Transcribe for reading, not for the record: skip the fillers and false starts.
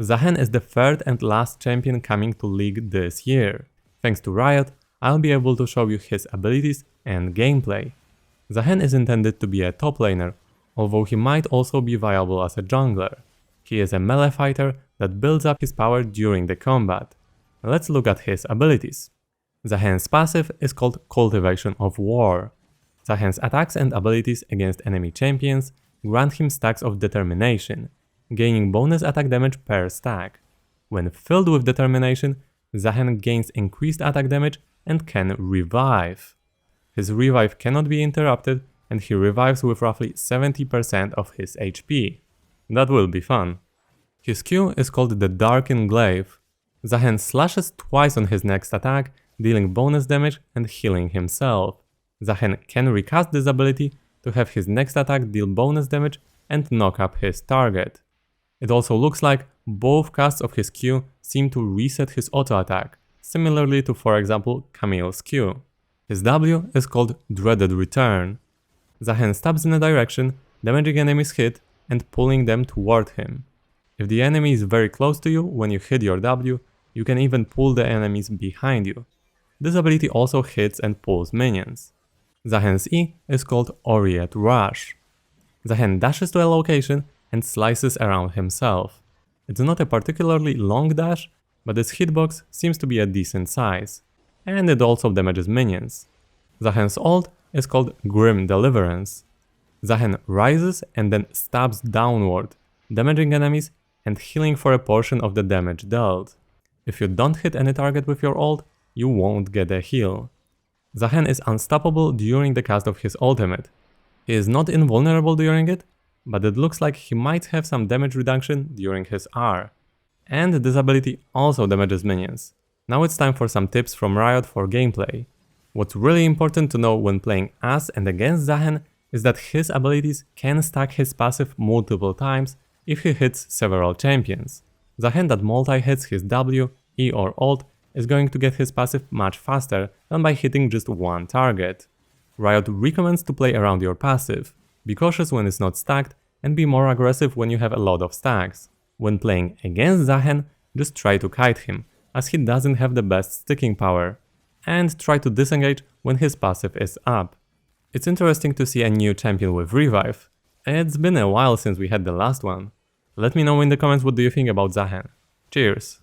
Zaahen is the third and last champion coming to League this year. Thanks to Riot, I'll be able to show you his abilities and gameplay. Zaahen is intended to be a top laner, although he might also be viable as a jungler. He is a melee fighter that builds up his power during the combat. Let's look at his abilities. Zaahen's passive is called Cultivation of War. Zaahen's attacks and abilities against enemy champions grant him stacks of determination, gaining bonus attack damage per stack. When filled with determination, Zaahen gains increased attack damage and can revive. His revive cannot be interrupted, and he revives with roughly 70% of his HP. That will be fun. His Q is called the Darkin Glaive. Zaahen slashes twice on his next attack, dealing bonus damage and healing himself. Zaahen can recast this ability to have his next attack deal bonus damage and knock up his target. It also looks like both casts of his Q seem to reset his auto attack, similarly to, for example, Camille's Q. His W is called Dreaded Return. Zaahen stabs in a direction, damaging enemies hit and pulling them toward him. If the enemy is very close to you when you hit your W, you can even pull the enemies behind you. This ability also hits and pulls minions. Zaahen's E is called Aureate Rush. Zaahen dashes to a location and slices around himself. It's not a particularly long dash, but its hitbox seems to be a decent size. And it also damages minions. Zaahen's ult is called Grim Deliverance. Zaahen rises and then stabs downward, damaging enemies and healing for a portion of the damage dealt. If you don't hit any target with your ult, you won't get a heal. Zaahen is unstoppable during the cast of his ultimate. He is not invulnerable during it, but it looks like he might have some damage reduction during his R. And this ability also damages minions. Now it's time for some tips from Riot for gameplay. What's really important to know when playing as and against Zaahen is that his abilities can stack his passive multiple times if he hits several champions. Zaahen that multi-hits his W, E or ult is going to get his passive much faster than by hitting just one target. Riot recommends to play around your passive. Be cautious when it's not stacked and be more aggressive when you have a lot of stacks. When playing against Zaahen, just try to kite him, as he doesn't have the best sticking power. And try to disengage when his passive is up. It's interesting to see a new champion with revive. It's been a while since we had the last one. Let me know in the comments what do you think about Zaahen. Cheers!